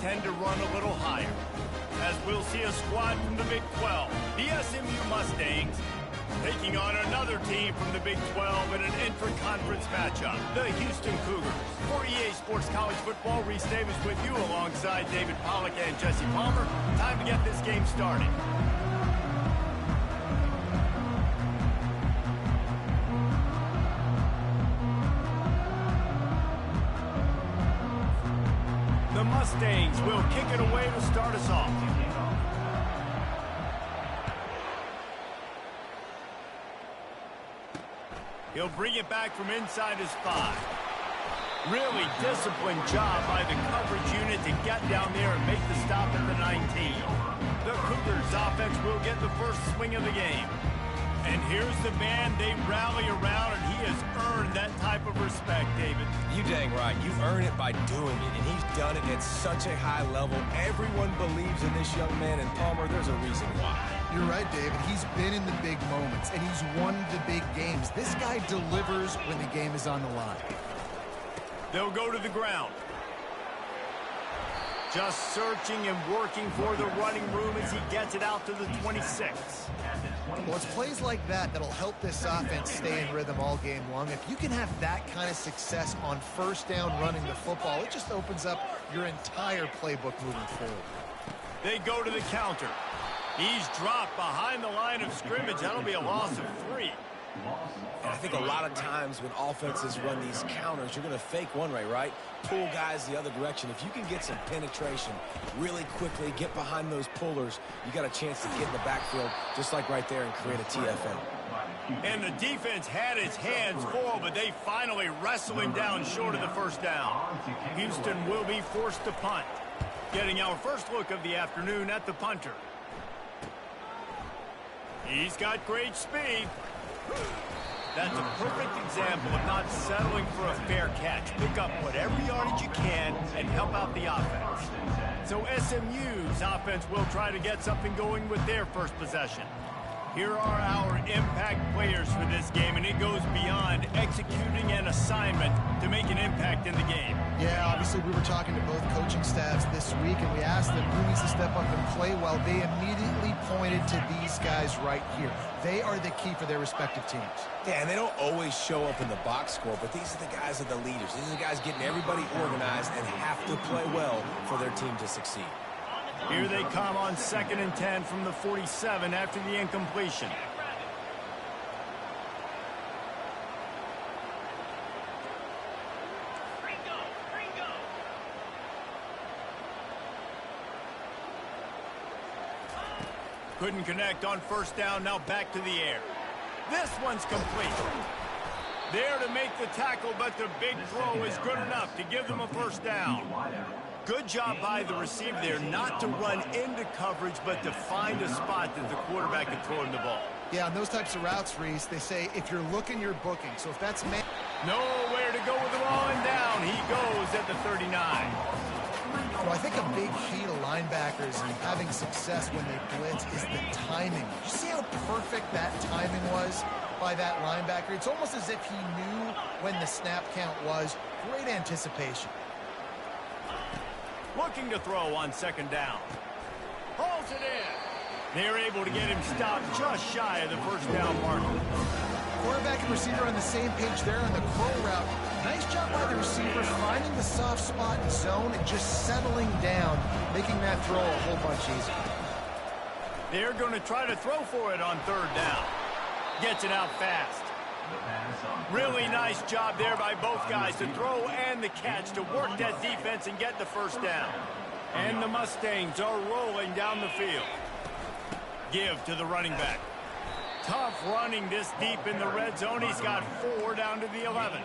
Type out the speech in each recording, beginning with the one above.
tend to run a little higher. As we'll see a squad from the Big 12, the SMU Mustangs, taking on another team from the Big 12 in an intra-conference matchup, the Houston Cougars. For EA Sports College Football, Reese Davis with you alongside David Pollack and Jesse Palmer. Time to get this game started. The Mustangs will kick it away to start us off. He'll bring it back from inside his 5. Really disciplined job by the coverage unit to get down there and make the stop at the 19. The Cougars offense will get the first swing of the game. And here's the man they rally around, and he has earned that type of respect, David. You dang right. You earn it by doing it, and he's done it at such a high level. Everyone believes in this young man, and Palmer, there's a reason why. You're right, David. He's been in the big moments, and he's won the big games. This guy delivers when the game is on the line. They'll go to the ground. Just searching and working for the running room as he gets it out to the 26. Well, it's plays like that that'll help this offense stay in rhythm all game long. If you can have that kind of success on first down running the football, it just opens up your entire playbook moving forward. They go to the counter. He's dropped behind the line of scrimmage. That'll be a loss of 3. And I think a lot of times when offenses run these counters, you're going to fake one way, right? Pull guys the other direction. If you can get some penetration really quickly, get behind those pullers, you got a chance to get in the backfield just like right there and create a TFL. And the defense had its hands full, but they finally wrestle him down short of the first down. Houston will be forced to punt. Getting our first look of the afternoon at the punter. He's got great speed. That's a perfect example of not settling for a fair catch. Pick up whatever yardage you can and help out the offense. So SMU's offense will try to get something going with their first possession. Here are our impact players for this game, and it goes beyond executing an assignment to make an impact in the game. Yeah, obviously we were talking to both coaching staffs this week, and we asked them who needs to step up and play well. They immediately pointed to these guys right here. They are the key for their respective teams. Yeah, and they don't always show up in the box score, but these are the guys that are the leaders. These are the guys getting everybody organized and have to play well for their team to succeed. Here they come on 2nd and 10 from the 47 after the incompletion. Couldn't connect on first down, now back to the air. This one's complete. There to make the tackle, but the big throw is good enough to give them a first down. Good job by the receiver there not to run into coverage, but to find a spot that the quarterback can throw him the ball. Yeah, on those types of routes, Reese, they say if you're looking, you're booking. So if that's man... Nowhere to go with it all, and down he goes at the 39. Well, I think a big key to linebackers and having success when they blitz is the timing. You see how perfect that timing was by that linebacker? It's almost as if he knew when the snap count was. Great anticipation. Looking to throw on 2nd down. Hauls it in. They're able to get him stopped just shy of the first down marker. Quarterback and receiver on the same page there on the crow route. Nice job by the receiver finding the soft spot in zone and just settling down, making that throw a whole bunch easier. They're going to try to throw for it on 3rd down. Gets it out fast. Really nice job there by both guys to throw and the catch to work that defense and get the first down. And the Mustangs are rolling down the field. Give to the running back. Tough running this deep in the red zone. He's got 4 down to the 11.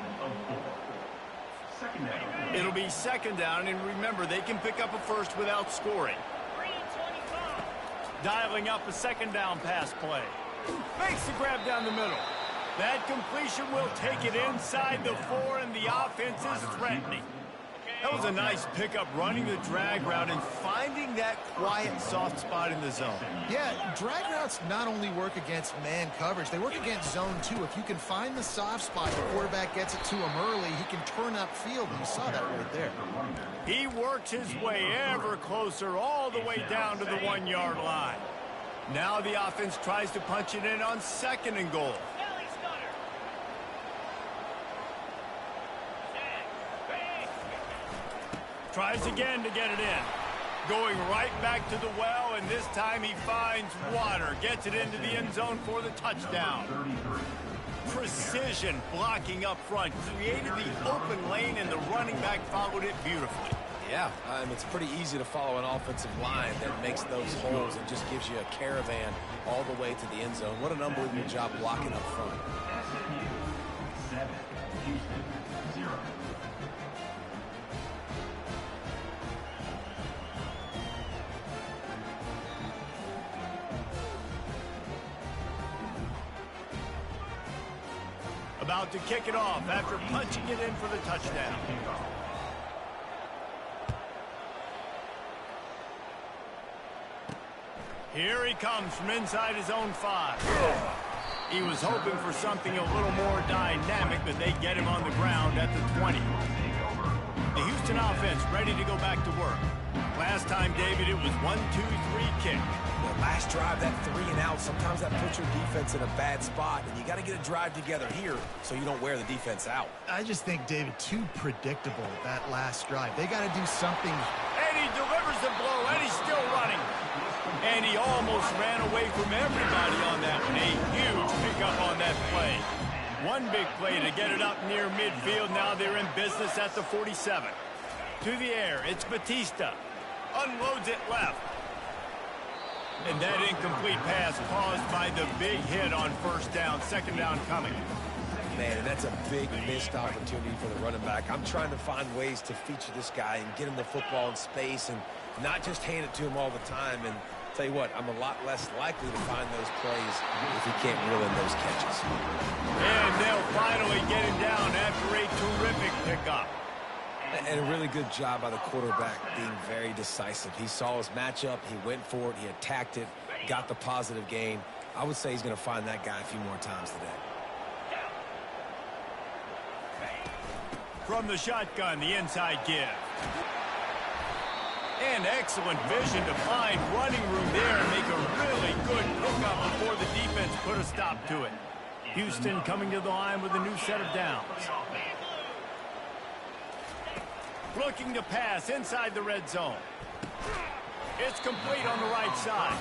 It'll be 2nd down, and remember, they can pick up a first without scoring. Dialing up a 2nd down pass play. Makes the grab down the middle. That completion will take it inside the 4, and the offense is threatening. That was a nice pickup, running the drag route and finding that quiet, soft spot in the zone. Yeah, drag routes not only work against man coverage, they work against zone too. If you can find the soft spot, the quarterback gets it to him early, he can turn upfield, and you saw that right there. He works his way ever closer all the way down to the 1-yard line. Now the offense tries to punch it in on 2nd and goal. Tries again to get it in. Going right back to the well, and this time he finds water. Gets it into the end zone for the touchdown. Precision blocking up front. Created the open lane, and the running back followed it beautifully. Yeah, it's pretty easy to follow an offensive line that makes those holes and just gives you a caravan all the way to the end zone. What an unbelievable job blocking up front. 7, Houston, 0. About to kick it off after punching it in for the touchdown. Here he comes from inside his own 5. He was hoping for something a little more dynamic, but they get him on the ground at the 20. The Houston offense ready to go back to work. Last time, David, it was 1-2-3 kick. The last drive, that 3 and out, sometimes that puts your defense in a bad spot, and you got to get a drive together here so you don't wear the defense out. I just think, David, too predictable, that last drive. They got to do something. And he delivers the blow, and he's still running. And he almost ran away from everybody on that one. A huge pickup on that play. One big play to get it up near midfield. Now they're in business at the 47. To the air, it's Batista. Unloads it left. And that incomplete pass caused by the big hit on 1st down. 2nd down coming. Man, and that's a big missed opportunity for the running back. I'm trying to find ways to feature this guy and get him the football in space and not just hand it to him all the time. And tell you what, I'm a lot less likely to find those plays if he can't reel in those catches. And they'll finally get him down after a terrific pickup. And a really good job by the quarterback being very decisive. He saw his matchup, he went for it, he attacked it, got the positive gain. I would say he's going to find that guy a few more times today. From the shotgun, the inside give. And excellent vision to find running room there and make a really good pickup before the defense put a stop to it. Houston coming to the line with a new set of downs. Looking to pass inside the red zone. It's complete on the right side.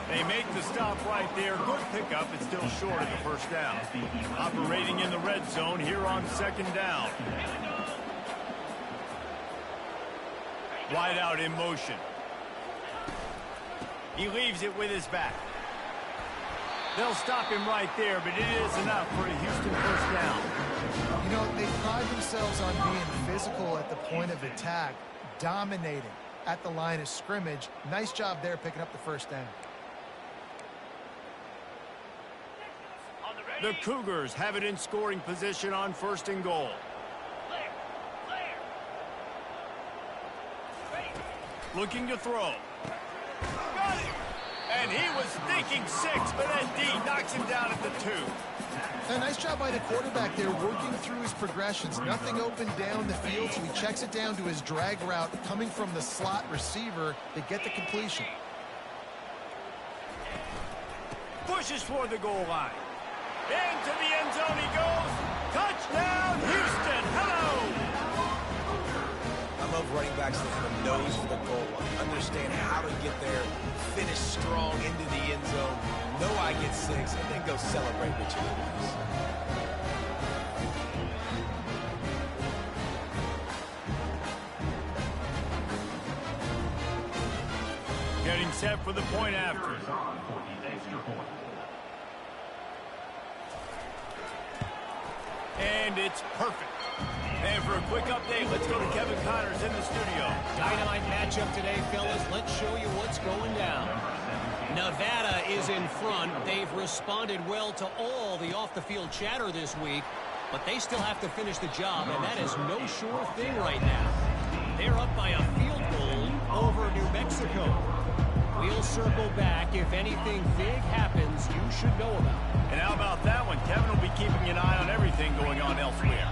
They make the stop right there. Good pickup. It's still short of the 1st down. Operating in the red zone here on 2nd down. Wide out in motion. He leaves it with his back. They'll stop him right there, but it is enough for a Houston 1st down. You know, they pride themselves on being physical at the point of attack, dominating at the line of scrimmage. Nice job there picking up the 1st down. The Cougars have it in scoring position on 1st and goal. Looking to throw. Got it! And he was thinking 6, but that D knocks him down at the 2. A nice job by the quarterback there, working through his progressions. Nothing open down the field, so he checks it down to his drag route coming from the slot receiver to get the completion. Pushes for the goal line. Into the end zone he goes. Touchdown, Houston. Hello! I love running backs that have a nose for the goal line. Understand how to get there, finish strong into the end zone, know I get 6, and then go celebrate with your boys. Getting set for the point after. And it's perfect. And for a quick update, let's go to Kevin Connors in the studio. Dynamite matchup today, fellas. Let's show you what's going down. Nevada is in front. They've responded well to all the off-the-field chatter this week, but they still have to finish the job, and that is no sure thing right now. They're up by a field goal over New Mexico. We'll circle back. If anything big happens, you should know about it. And how about that one? Kevin will be keeping an eye on everything going on elsewhere.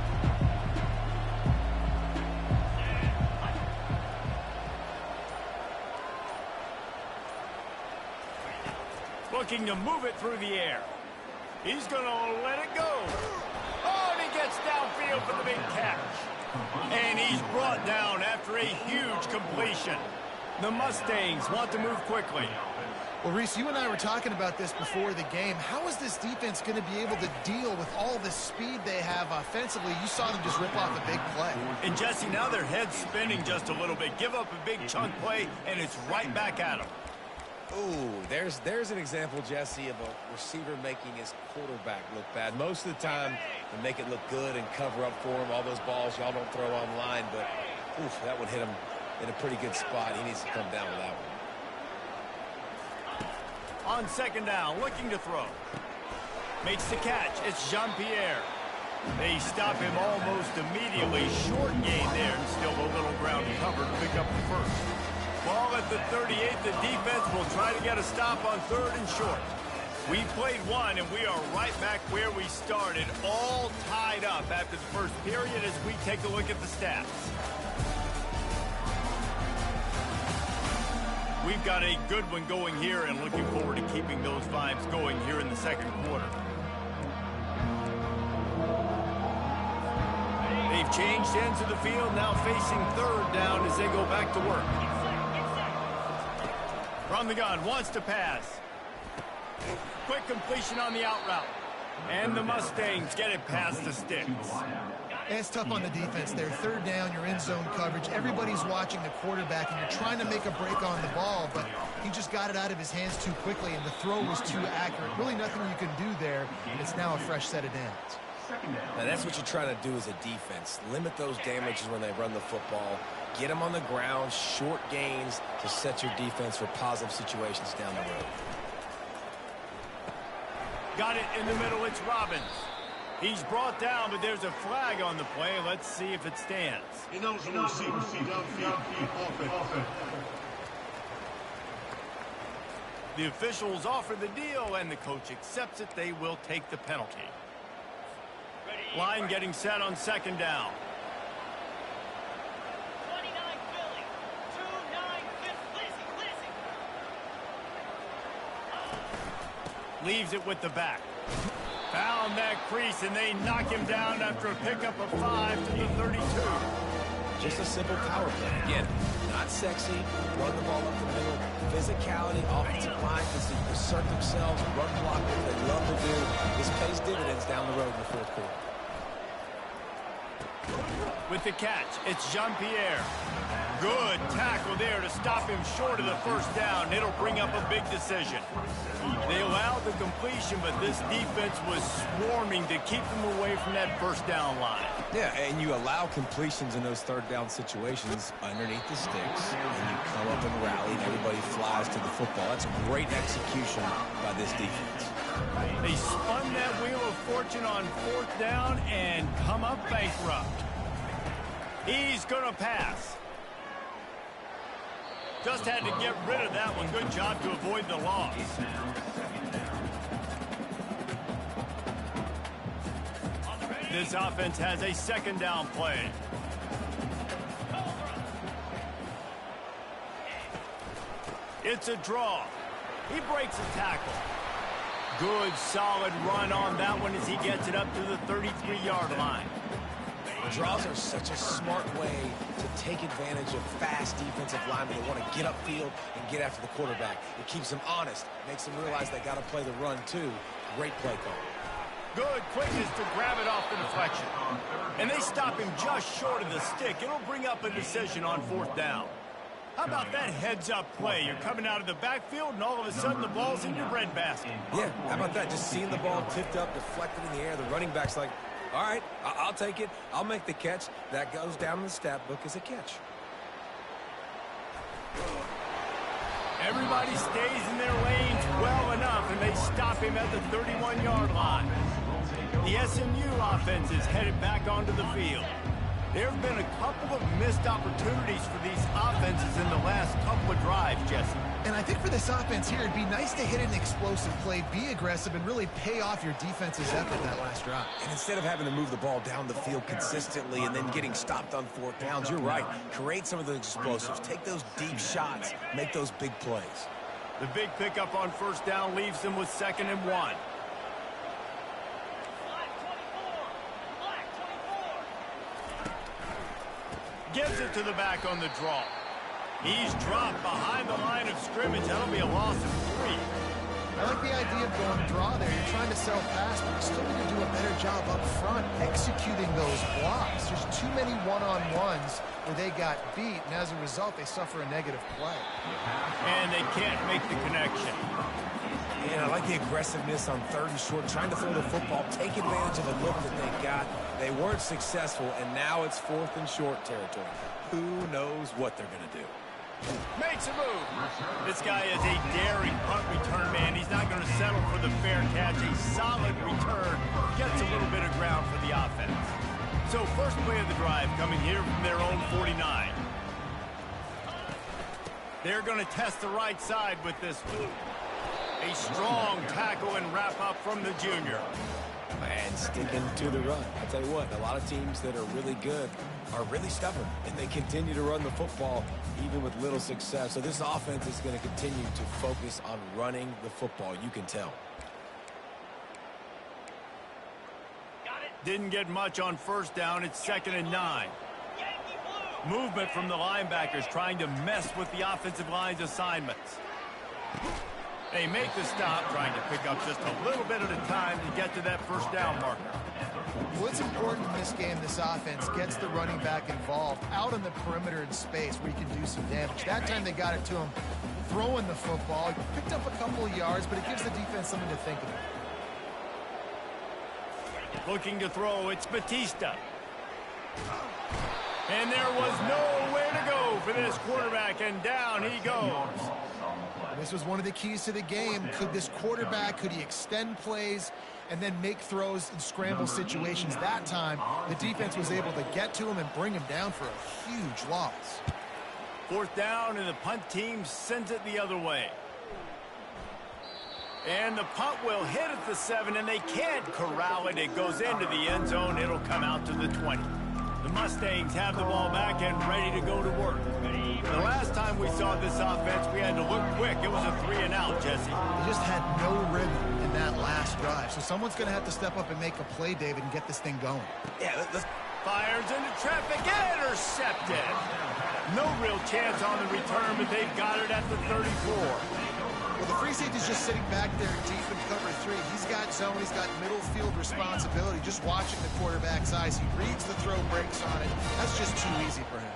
Looking to move it through the air. He's going to let it go. Oh, and he gets downfield for the big catch. And he's brought down after a huge completion. The Mustangs want to move quickly. Well, Reese, you and I were talking about this before the game. How is this defense going to be able to deal with all the speed they have offensively? You saw them just rip off a big play. And, Jesse, now their head's spinning just a little bit. Give up a big chunk play, and it's right back at them. Ooh, there's an example, Jesse, of a receiver making his quarterback look bad. Most of the time, they make it look good and cover up for him. All those balls y'all don't throw online, but oof, that would hit him in a pretty good spot. He needs to come down with that one. On second down, looking to throw. Makes the catch. It's Jean-Pierre. They stop him almost immediately. Short gain there, and still a little ground covered to pick up the first. Ball at the 38. The defense will try to get a stop on third and short. We played one, and we are right back where we started, all tied up after the first period as we take a look at the stats. We've got a good one going here and looking forward to keeping those vibes going here in the second quarter. They've changed ends of the field, now facing third down as they go back to work. From the gun, wants to pass. Quick completion on the out route. And the Mustangs get it past the sticks. It's tough on the defense there. Third down, you're in zone coverage. Everybody's watching the quarterback, and you're trying to make a break on the ball, but he just got it out of his hands too quickly, and the throw was too accurate. Really nothing you can do there. It's now a fresh set of downs. Now, that's what you're trying to do as a defense. Limit those damages when they run the football. Get them on the ground, short gains to set your defense for positive situations down the road. Got it in the middle. It's Robbins. He's brought down, but there's a flag on the play. Let's see if it stands. The officials offer the deal, and the coach accepts it. They will take the penalty. Line getting set on second down. 29 Philly, 2-9 Leaves it with the back. Found that crease, and they knock him down after a pickup of 5 to the 32. Just a simple power play. Again, not sexy. Run the ball up the middle. Physicality, offensive line can assert themselves, run block, what they love to do. This pays dividends down the road in the fourth quarter. With the catch, it's Jean-Pierre. Good tackle there to stop him short of the first down. It'll bring up a big decision. They allowed the completion, but this defense was swarming to keep them away from that first down line. Yeah, and you allow completions in those third down situations underneath the sticks, and you come up and rally, and everybody flies to the football. That's great execution by this defense. They spun that wheel of fortune on fourth down and come up bankrupt. He's going to pass. Just had to get rid of that one. Good job to avoid the loss. This offense has a second down play. It's a draw. He breaks a tackle. Good, solid run on that one as he gets it up to the 33-yard line. Draws are such a smart way to take advantage of fast defensive linemen that want to get upfield and get after the quarterback. It keeps them honest, makes them realize they got to play the run too. Great play call. Good quickness to grab it off the deflection. And they stop him just short of the stick. It'll bring up a decision on fourth down. How about that heads-up play? You're coming out of the backfield, and all of a sudden the ball's in your breadbasket. Yeah, how about that? Just seeing the ball tipped up, deflected in the air. The running back's like, all right, I'll take it. I'll make the catch. That goes down in the stat book as a catch. Everybody stays in their lanes well enough, and they stop him at the 31-yard line. The SMU offense is headed back onto the field. There have been a couple of missed opportunities for these offenses in the last couple of drives, Jesse. And I think for this offense here, it'd be nice to hit an explosive play, be aggressive, and really pay off your defense's effort that last drive. And instead of having to move the ball down the field consistently and then getting stopped on fourth downs, you're right. Create some of those explosives. Take those deep shots. Make those big plays. The big pickup on first down leaves them with 2nd and 1. Black 24. Gives it to the back on the draw. He's dropped behind the line of scrimmage. That'll be a loss of 3. I like the idea of going draw there. You're trying to sell pass, but you still need to do a better job up front executing those blocks. There's too many one-on-ones where they got beat, and as a result, they suffer a negative play. And they can't make the connection. And I like the aggressiveness on 3rd and short, trying to throw the football, take advantage of a look that they got. They weren't successful, and now it's 4th and short territory. Who knows what they're going to do? Makes a move. This guy is a daring punt return man. He's not going to settle for the fair catch. A solid return. Gets a little bit of ground for the offense. So first play of the drive coming here from their own 49. They're going to test the right side with this one. A strong tackle and wrap up from the junior. And sticking to the run. I'll tell you what, a lot of teams that are really good are really stubborn, and they continue to run the football even with little success. So this offense is going to continue to focus on running the football. You can tell. Got it. Didn't get much on first down. It's 2nd and 9. Yankee blue. Movement from the linebackers trying to mess with the offensive line's assignments. They make the stop, trying to pick up just a little bit at a time to get to that first down marker. What's important in this game, this offense gets the running back involved out on the perimeter in space where he can do some damage. That time they got it to him throwing the football. He picked up a couple of yards, but it gives the defense something to think about. Looking to throw, it's Batista. And there was nowhere to go for this quarterback, and down he goes. This was one of the keys to the game. Could this quarterback, could he extend plays and then make throws in scramble situations? That time, the defense was able to get to him and bring him down for a huge loss. 4th down, and the punt team sends it the other way. And the punt will hit at the 7, and they can't corral it. It goes into the end zone. It'll come out to the 20. The Mustangs have the ball back and ready to go to work. The last time we saw this offense, we had to look quick. It was a 3-and-out, Jesse. They just had no rhythm in that last drive. So someone's going to have to step up and make a play, David, and get this thing going. Yeah, Fires into traffic, intercepted. No real chance on the return, but they've got it at the 34. Well, the free safety's just sitting back there deep in cover 3. He's got zone, he's got middle field responsibility, just watching the quarterback's eyes. He reads the throw, breaks on it. That's just too easy for him.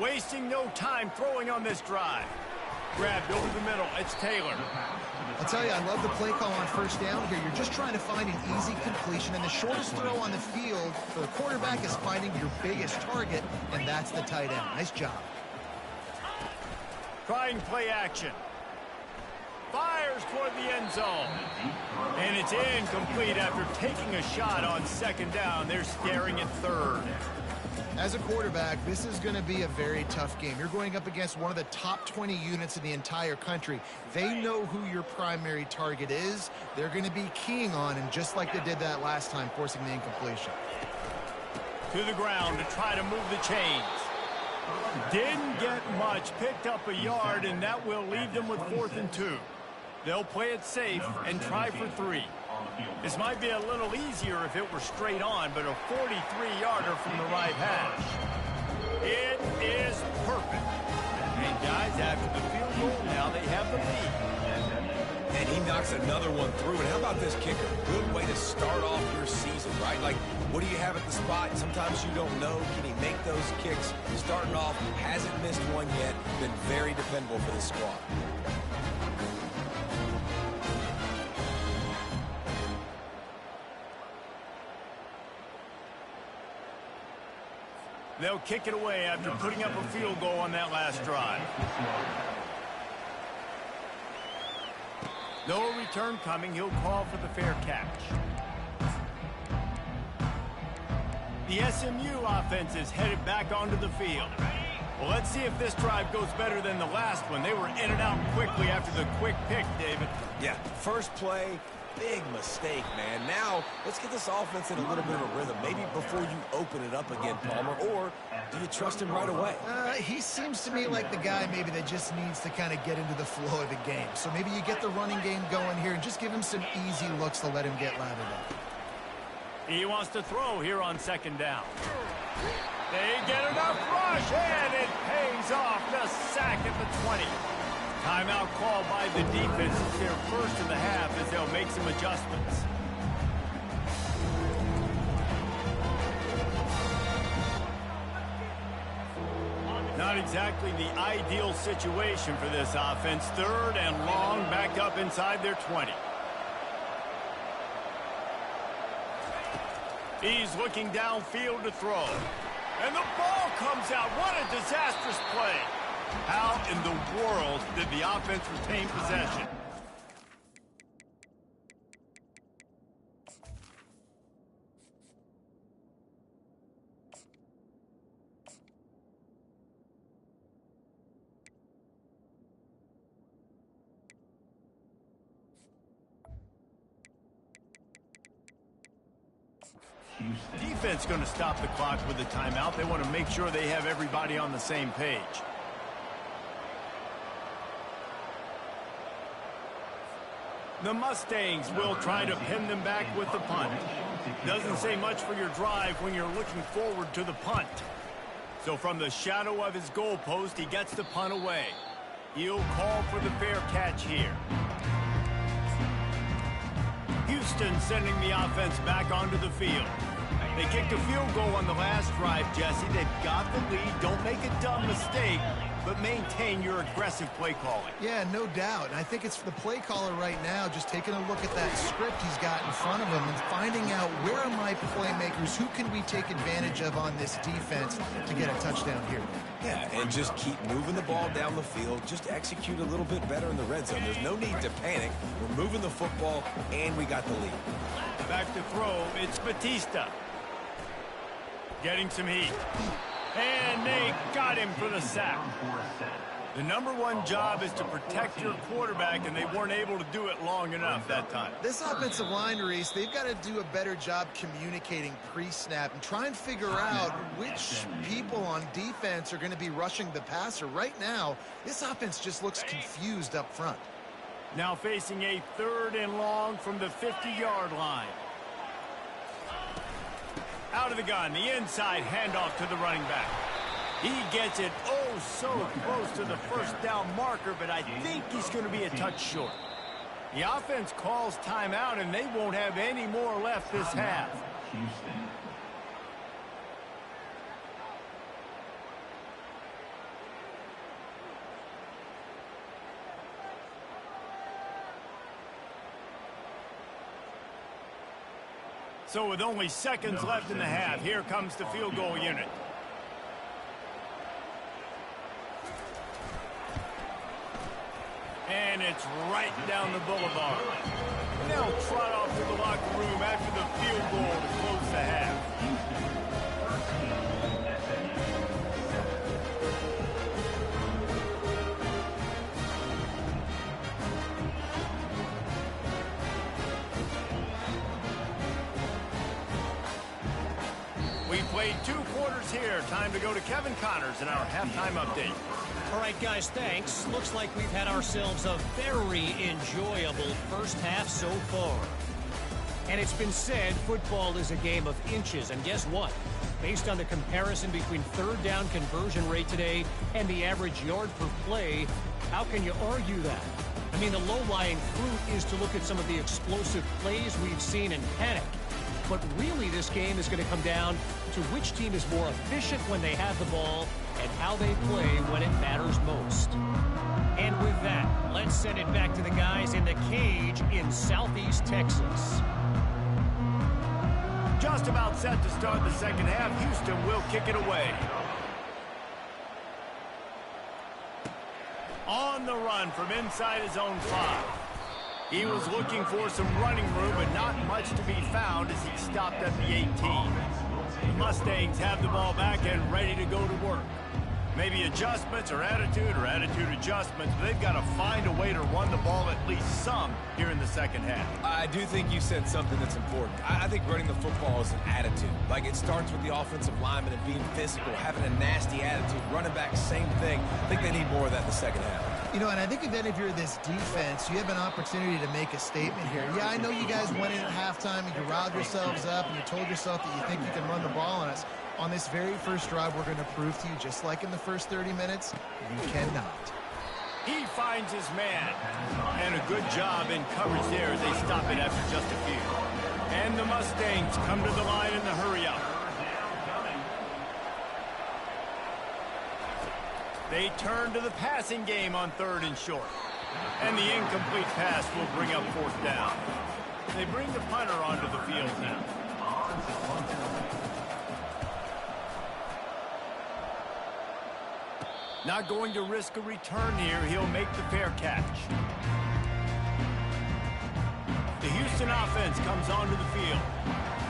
Wasting no time throwing on this drive. Grabbed over the middle. It's Taylor. I'll tell you, I love the play call on first down here. You're just trying to find an easy completion, and the shortest throw on the field for the quarterback is finding your biggest target, and that's the tight end. Nice job. Trying play action. Fires toward the end zone. And it's incomplete after taking a shot on 2nd down. They're staring at 3rd. As a quarterback, this is going to be a very tough game. You're going up against one of the top 20 units in the entire country. They know who your primary target is. They're going to be keying on him, just like they did that last time, forcing the incompletion. To the ground to try to move the chains. Didn't get much. Picked up a yard, and that will leave them with 4th and 2. They'll play it safe and try for 3. This might be a little easier if it were straight on, but a 43-yarder from the right hash. It is perfect. And guys, after the field goal, now they have the lead. and he knocks another one through. And how about this kicker? Good way to start off your season, right? Like, what do you have at the spot? Sometimes you don't know. Can he make those kicks? Starting off, hasn't missed one yet. Been very dependable for the squad. They'll kick it away after putting up a field goal on that last drive. No return coming. He'll call for the fair catch. The SMU offense is headed back onto the field. Well, let's see if this drive goes better than the last one. They were in and out quickly after the quick pick, David. Yeah, first play, big mistake, man. Now, let's get this offense in a little bit of a rhythm. Maybe before you open it up again, Palmer, or do you trust him right away? He seems to me like the guy maybe that just needs to kind of get into the flow of the game. So maybe you get the running game going here and just give him some easy looks to let him get lathered up. He wants to throw here on second down. They get enough rush, and it pays off. The sack at the 20. Timeout called by the defense. It's their first of the half as they'll make some adjustments. Not exactly the ideal situation for this offense. Third and long, back up inside their 20. He's looking downfield to throw. And the ball comes out. What a disastrous play. How in the world did the offense retain possession? Defense going to stop the clock with a timeout. They want to make sure they have everybody on the same page. The Mustangs will try to pin them back with the punt. Doesn't say much for your drive when you're looking forward to the punt. So from the shadow of his goalpost, he gets the punt away. He'll call for the fair catch here. Houston sending the offense back onto the field. They kicked a field goal on the last drive, Jesse. They've got the lead. Don't make a dumb mistake, but maintain your aggressive play calling. Yeah, no doubt. And I think it's the play caller right now just taking a look at that script he's got in front of him and finding out where are my playmakers, who can we take advantage of on this defense to get a touchdown here. Yeah, and just keep moving the ball down the field. Just execute a little bit better in the red zone. There's no need to panic. We're moving the football, and we got the lead. Back to throw, it's Batista. Getting some heat. And they got him for the sack. The #1 job is to protect your quarterback, and they weren't able to do it long enough that time. This offensive line, Reese, they've got to do a better job communicating pre-snap and try and figure out which people on defense are going to be rushing the passer. Right now, this offense just looks confused up front. Now facing a 3rd and long from the 50-yard line. Out of the gun, the inside handoff to the running back. He gets it oh so close to the first down marker, but I think he's going to be a touch short. The offense calls timeout, and they won't have any more left this half. Houston. So with only seconds left in the half, here comes the field goal unit. And it's right down the boulevard. They'll trot off to the locker room after the field goal to close the half. We played 2 quarters here. Time to go to Kevin Connors in our halftime update. All right, guys, thanks. Looks like we've had ourselves a very enjoyable first half so far. And it's been said football is a game of inches. And guess what? Based on the comparison between 3rd down conversion rate today and the average yard per play, how can you argue that? I mean, the low-lying fruit is to look at some of the explosive plays we've seen and panic. But really, this game is going to come down to which team is more efficient when they have the ball and how they play when it matters most. And with that, let's send it back to the guys in the cage in Southeast Texas. Just about set to start the second half. Houston will kick it away. On the run from inside his own 5. He was looking for some running room, but not much to be found as he stopped at the 18. The Mustangs have the ball back and ready to go to work. Maybe adjustments or attitude adjustments, but they've got to find a way to run the ball at least some here in the second half. I do think you said something that's important. I think running the football is an attitude. Like, it starts with the offensive lineman and being physical, having a nasty attitude. Running back, same thing. I think they need more of that in the second half. You know, and I think then if you're this defense, you have an opportunity to make a statement here. Yeah, I know you guys went in at halftime and you riled yourselves up and you told yourself that you think you can run the ball on us. On this very first drive, we're going to prove to you, just like in the first 30 minutes, you cannot. He finds his man. And a good job in coverage there as they stop it after just a few. And the Mustangs come to the line in the hurry-up. They turn to the passing game on 3rd and short. And the incomplete pass will bring up 4th down. They bring the punter onto the field now. Not going to risk a return here. He'll make the fair catch. The Houston offense comes onto the field.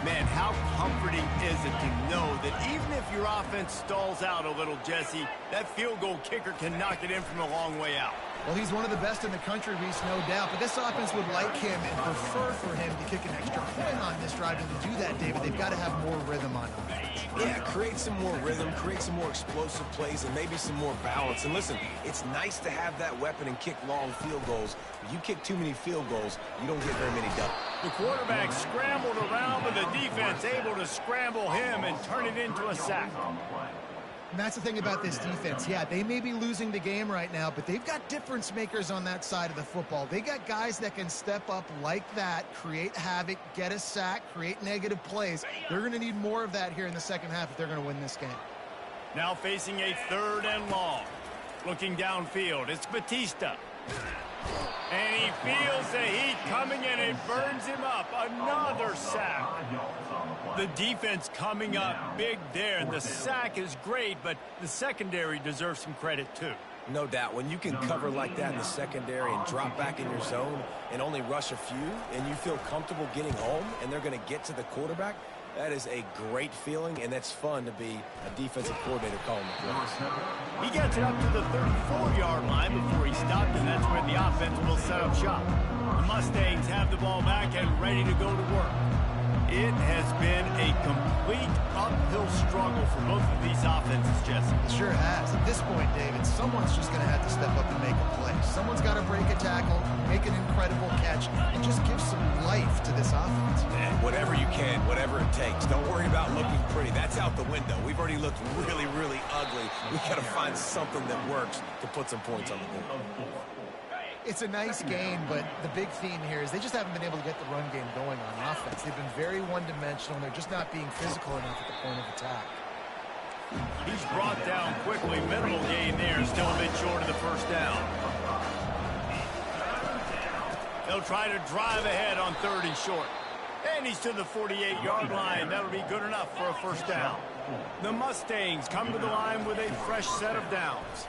Man, how comforting is it to know that even if your offense stalls out a little, Jesse, that field goal kicker can knock it in from a long way out. Well, he's one of the best in the country, Reese, no doubt. But this offense would like him and prefer for him to kick an extra point on this drive. And to do that, David, they've got to have more rhythm on offense. Yeah, create some more rhythm, create some more explosive plays, and maybe some more balance. And listen, it's nice to have that weapon and kick long field goals. If you kick too many field goals, you don't get very many done. The quarterback scrambled around, but the defense able to scramble him and turn it into a sack. And that's the thing about this defense. Yeah, they may be losing the game right now, but they've got difference makers on that side of the football. They got guys that can step up like that, create havoc, get a sack, create negative plays. They're going to need more of that here in the second half if they're going to win this game. Now facing a 3rd and long. Looking downfield, it's Batista. And he feels the heat coming and it burns him up. Another sack. The defense coming up big there. The sack is great, but the secondary deserves some credit too. No doubt. When you can cover like that in the secondary and drop back in your zone and only rush a few, and you feel comfortable getting home and they're going to get to the quarterback, that is a great feeling, and that's fun to be a defensive coordinator calling the plays. He gets it up to the 34-yard line before he stopped, and that's where the offense will set up shop. The Mustangs have the ball back and ready to go to work. It has been a complete uphill struggle for both of these offenses, Jesse. It sure has. At this point, David, someone's just going to have to step up and make a play. Someone's got to break a tackle, make an incredible catch, and just give some life to this offense. And whatever you can, whatever it takes. Don't worry about looking pretty. That's out the window. We've already looked really, really ugly. We've got to find something that works to put some points on the board. It's a nice game, but the big theme here is they just haven't been able to get the run game going on offense. They've been very one-dimensional, and they're just not being physical enough at the point of attack. He's brought down quickly. Minimal gain there. Still a bit short of the 1st down. They'll try to drive ahead on 3rd and short. And he's to the 48-yard line. That'll be good enough for a 1st down. The Mustangs come to the line with a fresh set of downs.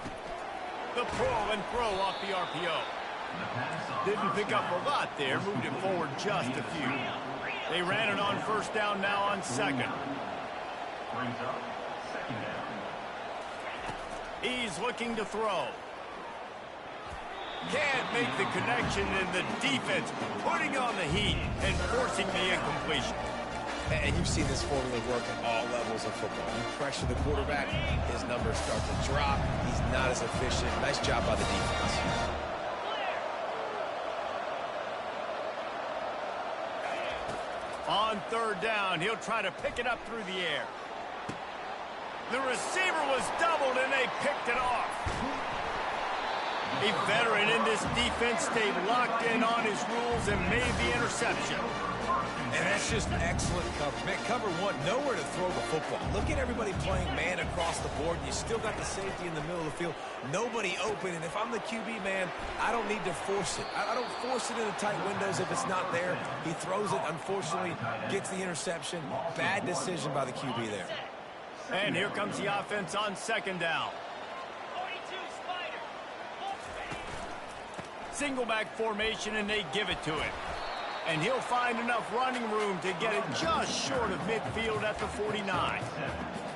The pull and throw off the RPO. Didn't pick up a lot there. Moved it forward just a few. They ran it on 1st down, now on 2nd. He's looking to throw. Can't make the connection, and the defense putting on the heat and forcing the incompletion. And you've seen this formula work at all levels of football. You pressure the quarterback, his numbers start to drop. He's not as efficient. Nice job by the defense. On 3rd down, he'll try to pick it up through the air. The receiver was doubled, and they picked it off. A veteran in this defense stayed locked in on his rules and made the interception. And that's just excellent coverage. Man, cover one, nowhere to throw the football. Look at everybody playing man across the board, and you still got the safety in the middle of the field. Nobody open, and if I'm the QB, man, I don't need to force it. I don't force it into tight windows if it's not there. He throws it, unfortunately, gets the interception. Bad decision by the QB there. And here comes the offense on 2nd down. Single back formation, and they give it to him. And he'll find enough running room to get it just short of midfield at the 49.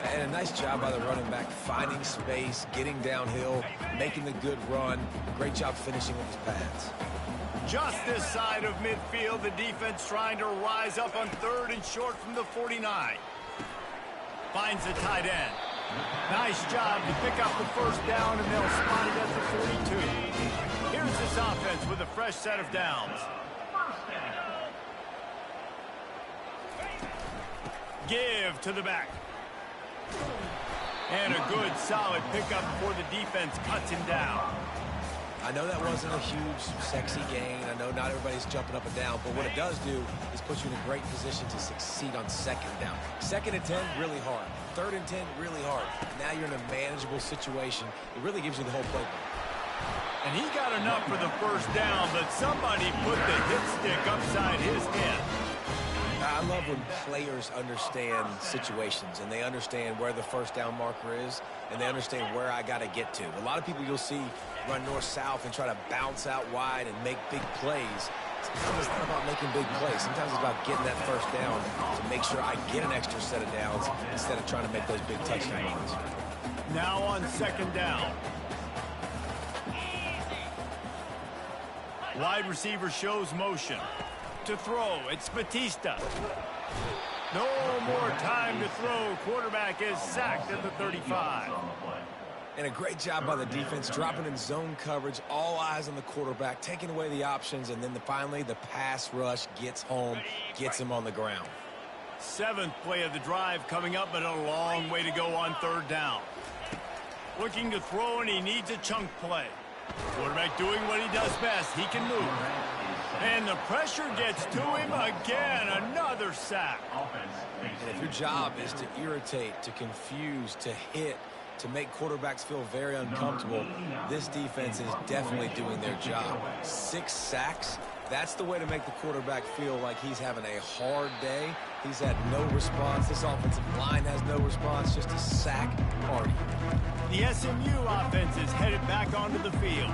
And a nice job by the running back, finding space, getting downhill, making the good run. Great job finishing with his pads. Just this side of midfield, the defense trying to rise up on 3rd and short from the 49. Finds the tight end. Nice job to pick up the first down, and they'll spot it at the 42. Here's this offense with a fresh set of downs. Give to the back. And a good, solid pickup before the defense cuts him down. I know that wasn't a huge, sexy gain. I know not everybody's jumping up and down, but what it does do is put you in a great position to succeed on 2nd down. 2nd and 10, really hard. 3rd and 10, really hard. Now you're in a manageable situation. It really gives you the whole playbook. And he got enough for the first down, but somebody put the hit stick upside his head. I love when players understand situations and they understand where the first down marker is and they understand where I got to get to. A lot of people you'll see run north-south and try to bounce out wide and make big plays. Sometimes it's not about making big plays. Sometimes it's about getting that first down to make sure I get an extra set of downs instead of trying to make those big touchdown runs. Now on 2nd down. Wide receiver shows motion. To throw, it's Batista. No more time to throw. Quarterback is sacked at the 35. And a great job by the defense, dropping in zone coverage, all eyes on the quarterback, taking away the options, and then finally the pass rush gets home, gets him on the ground. 7th play of the drive coming up, but a long way to go on 3rd down. Looking to throw, and he needs a chunk play. Quarterback doing what he does best. He can move. And the pressure gets to him again. Another sack. And if your job is to irritate, to confuse, to hit, to make quarterbacks feel very uncomfortable, this defense is definitely doing their job. 6 sacks. That's the way to make the quarterback feel like he's having a hard day. He's had no response. This offensive line has no response. Just a sack party. The SMU offense is headed back onto the field.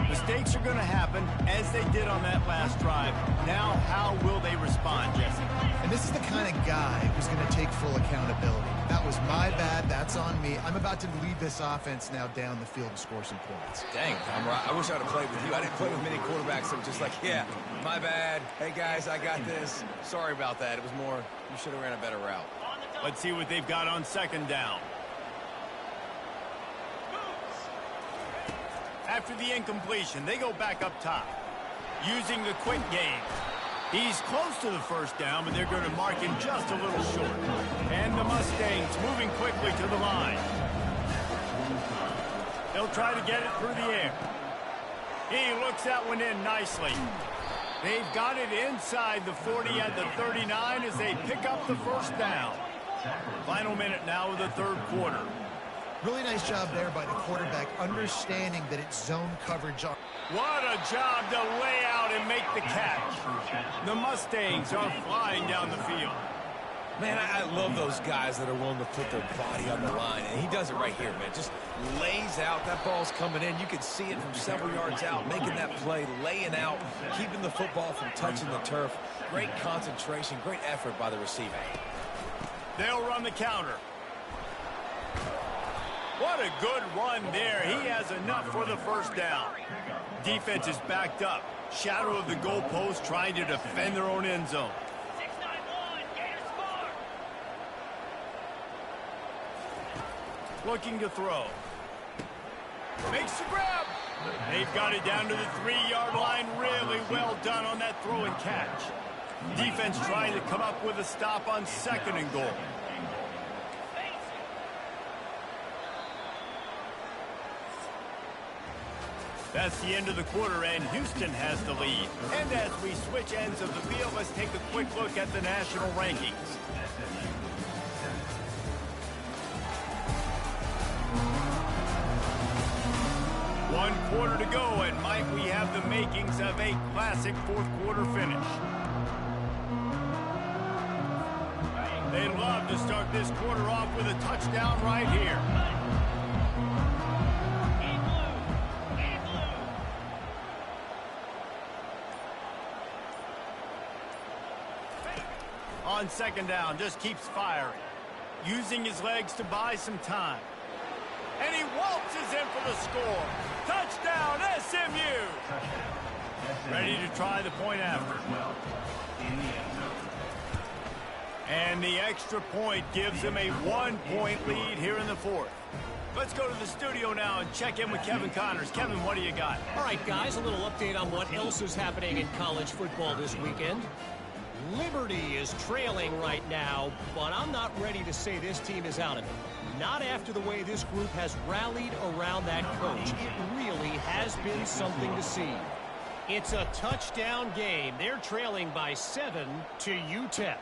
Mistakes are going to happen, as they did on that last drive. Now, how will they respond, Jesse? And this is the kind of guy who's going to take full accountability. That was my bad. That's on me. I'm about to lead this offense now down the field and score some points. Dang, I wish I would have played with you. I didn't play with many quarterbacks that were just like, yeah, my bad. Hey, guys, I got this. Sorry about that. It was more, you should have ran a better route. Let's see what they've got on 2nd down. After the incompletion, they go back up top. Using the quick game. He's close to the first down, but they're going to mark him just a little short. And the Mustangs moving quickly to the line. They'll try to get it through the air. He looks that one in nicely. They've got it inside the 40 at the 39 as they pick up the first down. Final minute now of the 3rd quarter. Really nice job there by the quarterback, understanding that it's zone coverage. What a job to lay out and make the catch. The Mustangs are flying down the field. Man, I love those guys that are willing to put their body on the line, and he does it right here, man. Just lays out. That ball's coming in. You can see it from several yards out, making that play, laying out, keeping the football from touching the turf. Great concentration, great effort by the receiver. They'll run the counter. What a good run there. He has enough for the first down. Defense is backed up. Shadow of the goalpost trying to defend their own end zone. 6-9-1, Gators score. Looking to throw. Makes the grab. They've got it down to the 3-yard line. Really well done on that throw and catch. Defense trying to come up with a stop on 2nd and goal. That's the end of the quarter, and Houston has the lead. And as we switch ends of the field, let's take a quick look at the national rankings. One quarter to go, and might we have the makings of a classic 4th quarter finish. They'd love to start this quarter off with a touchdown right here. on second down, just keeps firing, using his legs to buy some time. And he waltzes in for the score. Touchdown, SMU! Ready to try the point after. And the extra point gives him a 1-point lead here in the fourth. Let's go to the studio now and check in with Kevin Connors. Kevin, what do you got? All right, guys, a little update on what else is happening in college football this weekend. Liberty is trailing right now, but I'm not ready to say this team is out of it. Not after the way this group has rallied around that coach. It really has been something to see. It's a touchdown game. They're trailing by 7 to UTEP.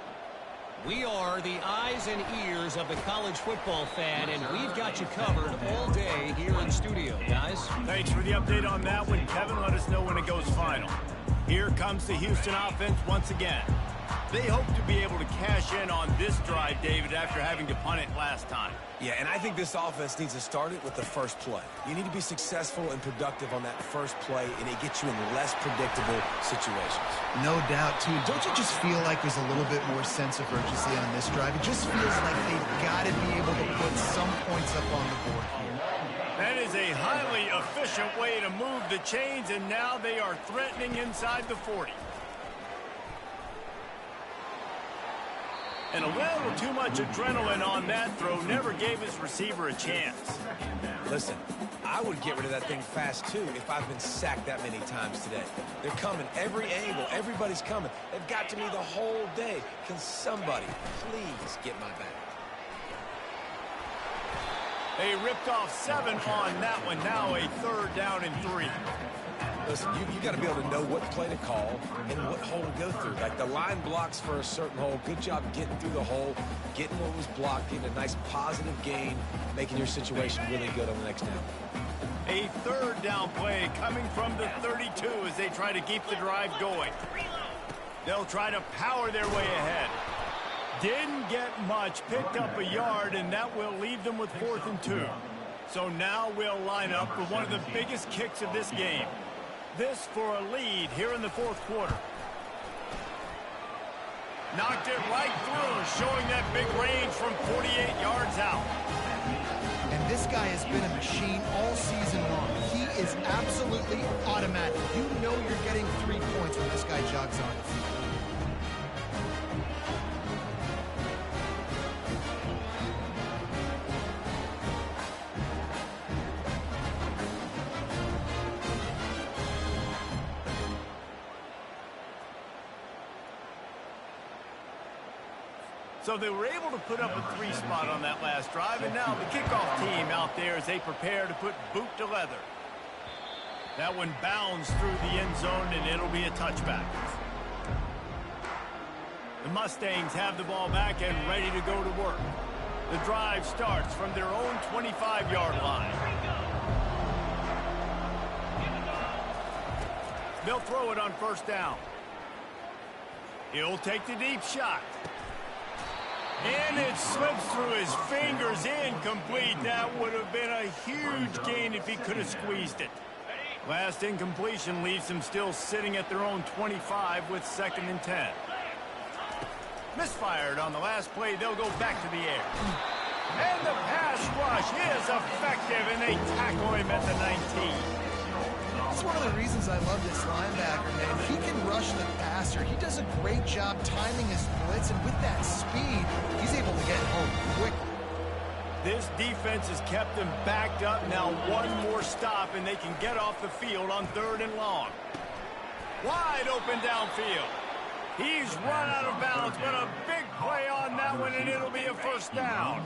We are the eyes and ears of the college football fan, and we've got you covered all day here in studio, guys. Thanks for the update on that one, Kevin. Let us know when it goes final. Here comes the Houston offense once again. They hope to be able to cash in on this drive, David, after having to punt it last time. Yeah, and I think this offense needs to start it with the first play. You need to be successful and productive on that first play, and it gets you in less predictable situations. No doubt, too. Don't you just feel like there's a little bit more sense of urgency on this drive? It just feels like they've got to be able to put some points up on the board here. That is a highly efficient way to move the chains, and now they are threatening inside the 40. And a little too much adrenaline on that throw never gave his receiver a chance. Listen, I would get rid of that thing fast, too, if I've been sacked that many times today. They're coming every angle. Everybody's coming. They've got to me the whole day. Can somebody please get my back? They ripped off 7 on that one. Now a 3rd down and 3. Listen, you got to be able to know what play to call and what hole to go through. Like the line blocks for a certain hole. Good job getting through the hole, getting what was blocked, getting a nice positive gain, making your situation really good on the next down. A 3rd down play coming from the 32 as they try to keep the drive going. They'll try to power their way ahead. Didn't get much, picked up a yard, and that will leave them with 4th and 2. So now we'll line up for one of the biggest kicks of this game. This for a lead here in the 4th quarter. Knocked it right through, showing that big range from 48 yards out. And this guy has been a machine all season long. He is absolutely automatic. You know you're getting 3 points when this guy jogs on the field. So they were able to put up a 3 spot on that last drive, and now the kickoff team out there as they prepare to put boot to leather. That one bounds through the end zone, and it'll be a touchback. The Mustangs have the ball back and ready to go to work. The drive starts from their own 25-yard line. They'll throw it on 1st down. He'll take the deep shot. And it slips through his fingers, incomplete. That would have been a huge gain if he could have squeezed it. Last incompletion leaves them still sitting at their own 25 with 2nd and 10. Misfired on the last play. They'll go back to the air. And the pass rush is effective, and they tackle him at the 19. That's one of the reasons I love this linebacker, man. He can rush the passer. He does a great job timing his blitz, and with that speed, he's able to get home quickly. This defense has kept them backed up. Now one more stop, and they can get off the field on 3rd and long. Wide open downfield. He's run out of bounds, but a big play on that one, and it'll be a 1st down.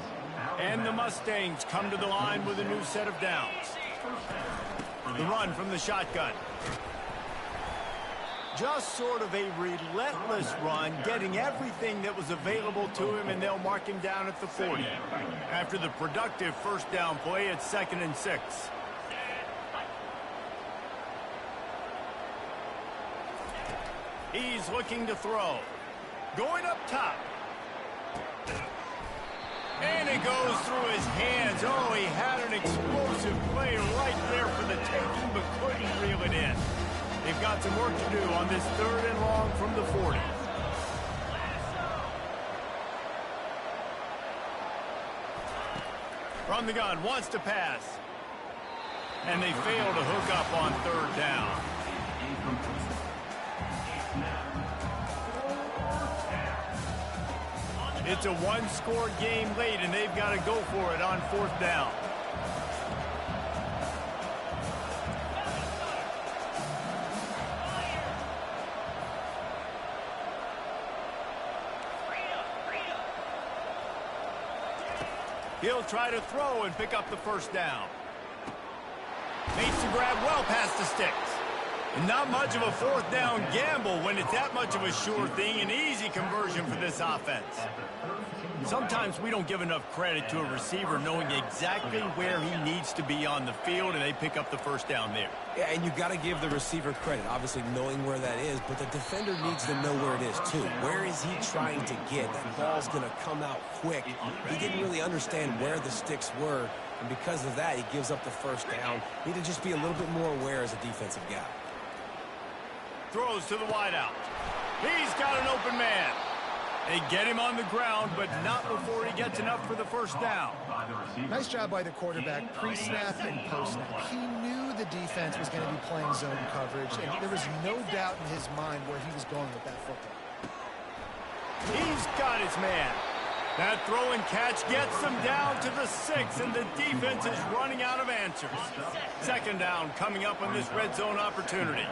And the Mustangs come to the line with a new set of downs. The run from the shotgun. Just sort of a relentless run, getting everything that was available to him, and they'll mark him down at the 40. After the productive 1st down play, it's 2nd and 6. He's looking to throw. Going up top. And it goes through his hands. Oh, he had an explosive play right there for the taking, but couldn't reel it in. They've got some work to do on this 3rd and long from the 40. From the gun, wants to pass. And they fail to hook up on third down. It's a one-score game late, and they've got to go for it on fourth down. He'll try to throw and pick up the first down. Makes the grab well past the sticks. And not much of a fourth down gamble when it's that much of a sure thing, an easy conversion for this offense. Sometimes we don't give enough credit to a receiver knowing exactly where he needs to be on the field, and they pick up the first down there. Yeah, and you've got to give the receiver credit, obviously knowing where that is, but the defender needs to know where it is too. Where is he trying to get? That ball's going to come out quick. He didn't really understand where the sticks were, and because of that, he gives up the first down. Need to just be a little bit more aware as a defensive guy. Throws to the wideout. He's got an open man. They get him on the ground, but not before he gets enough for the first down. Nice job by the quarterback, pre-snap and post-snap. He knew the defense was going to be playing zone coverage, and there was no doubt in his mind where he was going with that football. He's got his man. That throw and catch gets them down to the 6, and the defense is running out of answers. Second down coming up on this red zone opportunity.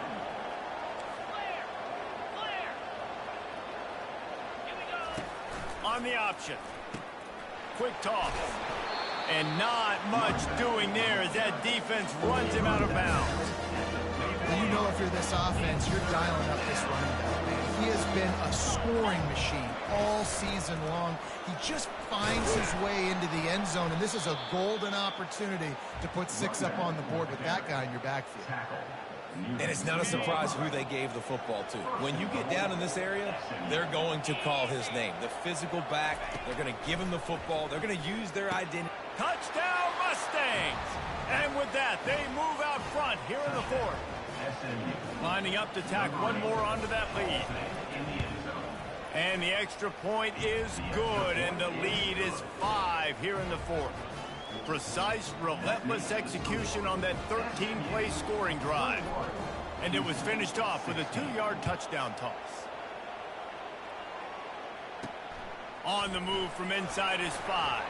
On the option. Quick toss. And not much doing there as that defense runs him out of bounds. You know, if you're this offense, you're dialing up this running back, man. He has been a scoring machine all season long. He just finds his way into the end zone, and this is a golden opportunity to put 6 up on the board with that guy in your backfield. And it's not a surprise who they gave the football to. When you get down in this area, they're going to call his name. The physical back, they're going to give him the football. They're going to use their identity. Touchdown, Mustangs! And with that, they move out front here in the fourth. Lining up to tack one more onto that lead. And the extra point is good, and the lead is 5 here in the fourth. Precise, relentless execution on that 13-play scoring drive. And it was finished off with a 2-yard touchdown toss. On the move from inside his 5.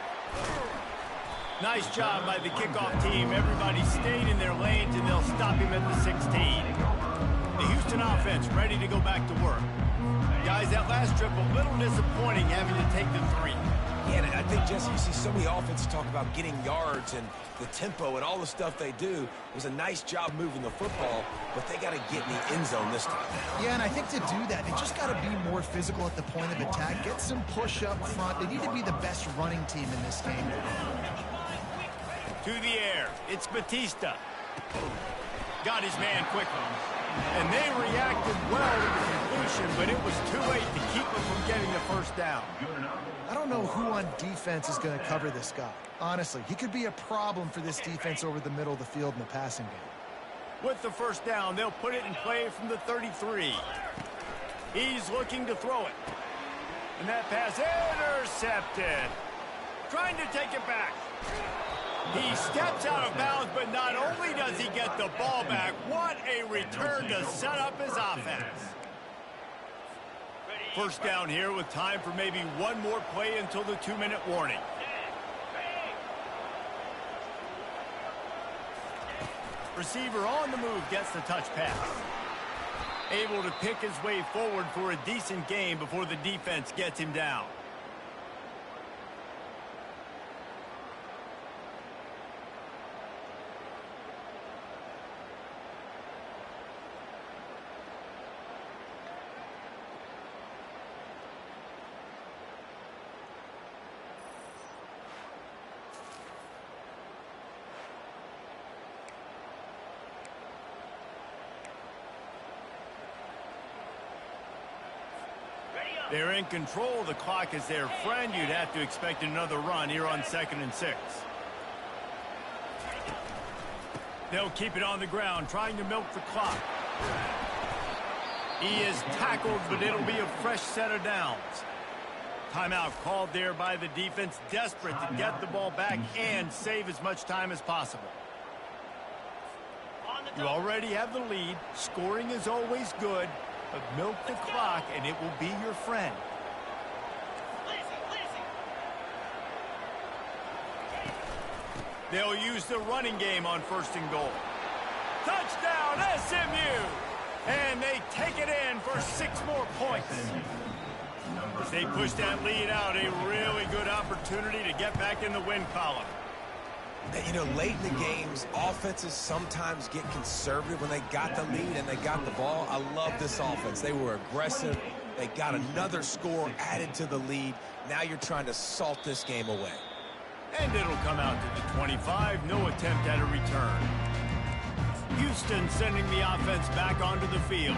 Nice job by the kickoff team. Everybody stayed in their lanes, and they'll stop him at the 16. The Houston offense ready to go back to work. Guys, that last trip a little disappointing having to take the 3. Yeah, and I think, Jesse, you see so many offenses talk about getting yards and the tempo and all the stuff they do. It was a nice job moving the football, but they got to get in the end zone this time. Yeah, and I think to do that, they just got to be more physical at the point of attack. Get some push up front. They need to be the best running team in this game. To the air. It's Batista. Got his man quickly. And they reacted well to the completion, but it was too late to keep him from getting the first down. I don't know who on defense is going to cover this guy. Honestly, he could be a problem for this defense over the middle of the field in the passing game. With the first down, they'll put it in play from the 33. He's looking to throw it. And that pass intercepted. Trying to take it back. He steps out of bounds, but not only does he get the ball back, what a return to set up his offense. First down here with time for maybe one more play until the 2-minute warning. Receiver on the move gets the touch pass. Able to pick his way forward for a decent gain before the defense gets him down. They're in control. The clock is their friend. You'd have to expect another run here on 2nd and 6. They'll keep it on the ground, trying to milk the clock. He is tackled, but it'll be a fresh set of downs. Timeout called there by the defense, desperate to get the ball back and save as much time as possible. You already have the lead. Scoring is always good, but milk the clock and it will be your friend. They'll use the running game on 1st and goal. Touchdown, SMU! And they take it in for 6 more points. As they push that lead out, a really good opportunity to get back in the win column. You know, late in the games, offenses sometimes get conservative when they got the lead and they got the ball. I love this offense. They were aggressive. They got another score added to the lead. Now you're trying to salt this game away. And it'll come out to the 25. No attempt at a return. Houston sending the offense back onto the field.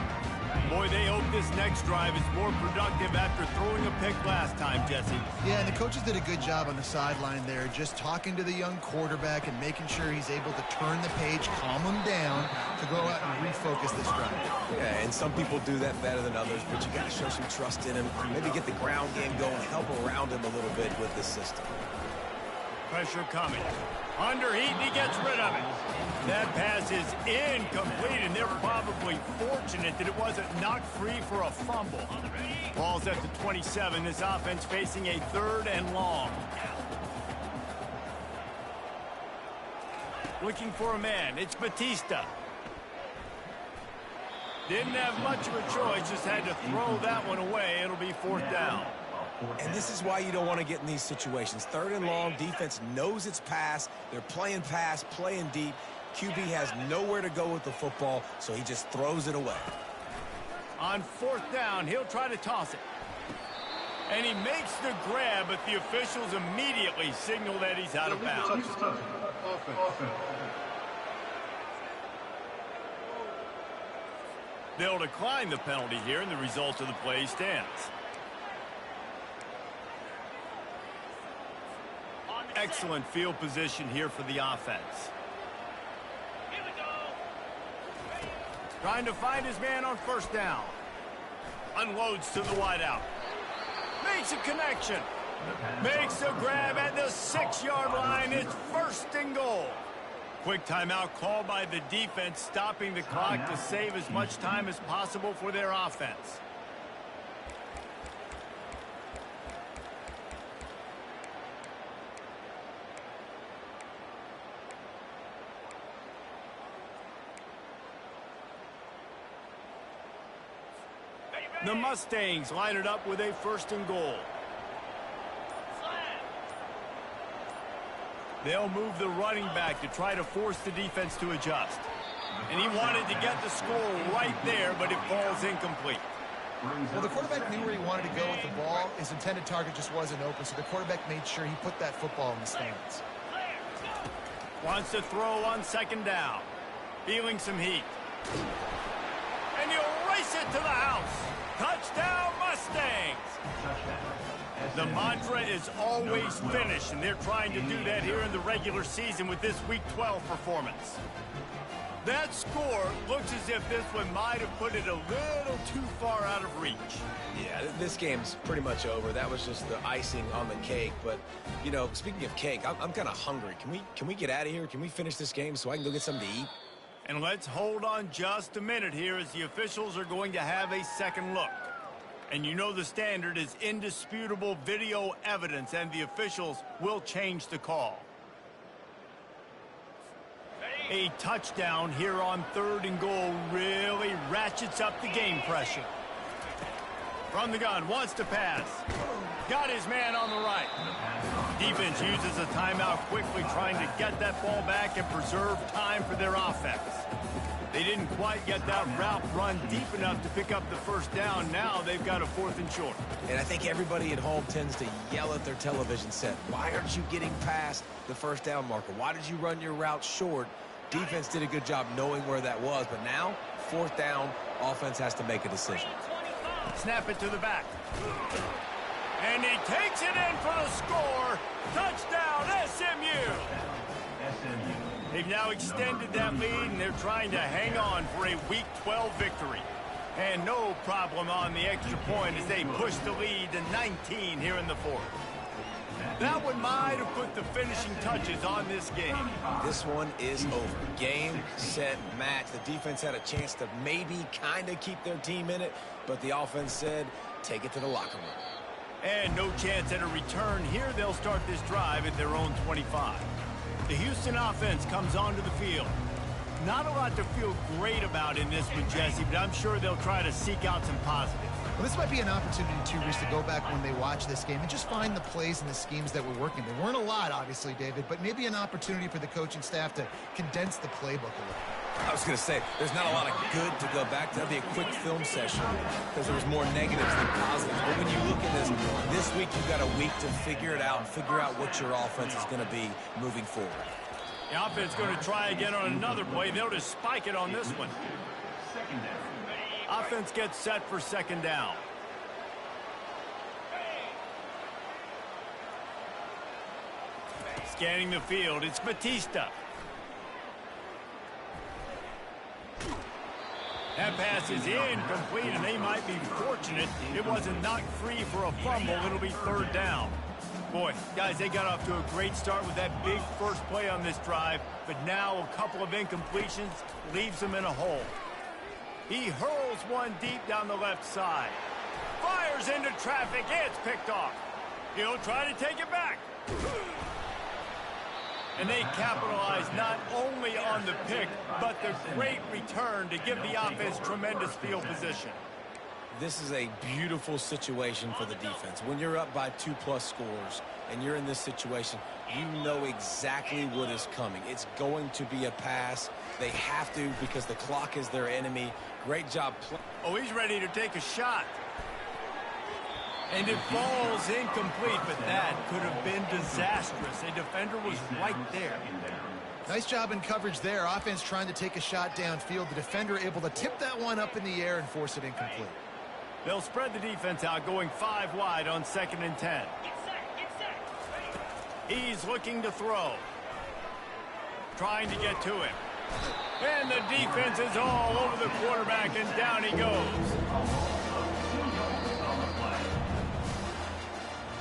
Boy, they hope this next drive is more productive after throwing a pick last time, Jesse. Yeah, and the coaches did a good job on the sideline there, just talking to the young quarterback and making sure he's able to turn the page, calm him down, to go out and refocus this drive. Yeah, and some people do that better than others, but you got to show some trust in him. Maybe get the ground game going, help around him a little bit with this system. Pressure coming. Under heat, and he gets rid of it. That pass is incomplete, and they're probably fortunate that it wasn't knocked free for a fumble. Ball's at the 27. This offense facing a 3rd and long. Looking for a man. It's Batista. Didn't have much of a choice, just had to throw that one away. It'll be 4th down. And this is why you don't want to get in these situations. 3rd and long, defense knows it's pass. They're playing pass, playing deep. QB has nowhere to go with the football, so he just throws it away. On 4th down, he'll try to toss it. And he makes the grab, but the officials immediately signal that he's out of bounds. They'll decline the penalty here, and the result of the play stands. Excellent field position here for the offense. Trying to find his man on 1st down. Unloads to the wideout. Makes a connection. Makes a grab at the 6-yard line. It's 1st and goal. Quick timeout called by the defense, stopping the clock to save as much time as possible for their offense. The Mustangs line it up with a 1st and goal. They'll move the running back to try to force the defense to adjust. And he wanted to get the score right there, but it falls incomplete. Well, the quarterback knew where he wanted to go with the ball. His intended target just wasn't open, so the quarterback made sure he put that football in the stands. Wants to throw on 2nd down. Feeling some heat. And he'll race it to the house. Touchdown, Mustangs! The mantra is always finish, and they're trying to do that here in the regular season with this Week 12 performance. That score looks as if this one might have put it a little too far out of reach. Yeah, this game's pretty much over. That was just the icing on the cake. But, you know, speaking of cake, I'm kind of hungry. Can we get out of here? Can we finish this game so I can go get something to eat? And let's hold on just a minute here as the officials are going to have a 2nd look. And you know the standard is indisputable video evidence, and the officials will change the call. A touchdown here on 3rd and goal really ratchets up the game pressure. From the gun, wants to pass. Got his man on the right. Defense uses a timeout quickly, trying to get that ball back and preserve time for their offense. They didn't quite get that route run deep enough to pick up the 1st down. Now they've got a 4th and short. And I think everybody at home tends to yell at their television set. Why aren't you getting past the 1st down marker? Why did you run your route short? Defense did a good job knowing where that was, but now 4th down, offense has to make a decision. Snap it to the back. And he takes it in for the score. Touchdown, SMU. They've now extended that lead, and they're trying to hang on for a Week 12 victory. And no problem on the extra point as they push the lead to 19 here in the fourth. That one might have put the finishing touches on this game. This one is over. Game, set, match. The defense had a chance to maybe kind of keep their team in it, but the offense said, take it to the locker room. And no chance at a return here. They'll start this drive at their own 25. The Houston offense comes onto the field. Not a lot to feel great about in this one, Jesse, but I'm sure they'll try to seek out some positives. Well, this might be an opportunity, too, Reese, to go back when they watch this game and just find the plays and the schemes that were working. There weren't a lot, obviously, David, but maybe an opportunity for the coaching staff to condense the playbook a little. I was going to say, there's not a lot of good to go back to. That'd be a quick film session because there was more negatives than positives. But when you look at this week you've got a week to figure it out and figure out what your offense is going to be moving forward. The offense going to try again on another play. They'll just spike it on this one. Offense gets set for second down. Scanning the field, it's Batista. That pass is incomplete, and they might be fortunate it wasn't knocked free for a fumble. It'll be third down. Boy, guys, they got off to a great start with that big first play on this drive, but now a couple of incompletions leaves them in a hole. He hurls one deep down the left side. Fires into traffic. It's picked off. He'll try to take it back. And they capitalize not only on the pick, but the great return to give the offense tremendous field position. This is a beautiful situation for the defense. When you're up by 2+ scores and you're in this situation, you know exactly what is coming. It's going to be a pass. They have to because the clock is their enemy. Great job. Oh, he's ready to take a shot. And it falls incomplete, but that could have been disastrous. A defender was right there. Nice job in coverage there. Offense trying to take a shot downfield. The defender able to tip that one up in the air and force it incomplete. They'll spread the defense out, going 5 wide on 2nd and 10. He's looking to throw. Trying to get to him. And the defense is all over the quarterback, and down he goes.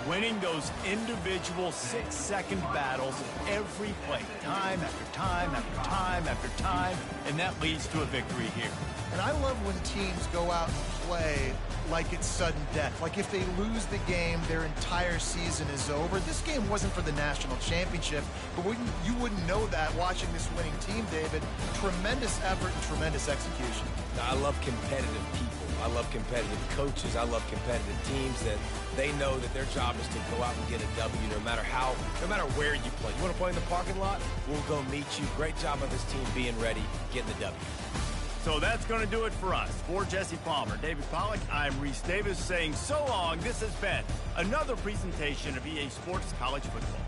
Winning those individual 6-second battles every play, time after time after time after time, and that leads to a victory here. And I love when teams go out and play like it's sudden death. Like if they lose the game, their entire season is over. This game wasn't for the national championship, but you wouldn't know that watching this winning team, David. Tremendous effort and tremendous execution. I love competitive people. I love competitive coaches. I love competitive teams that they know that their job is to go out and get a W no matter where you play. You want to play in the parking lot? We'll go meet you. Great job of this team being ready, getting the W. So that's going to do it for us. For Jesse Palmer, David Pollack, I'm Reese Davis saying so long. This has been another presentation of EA Sports College Football.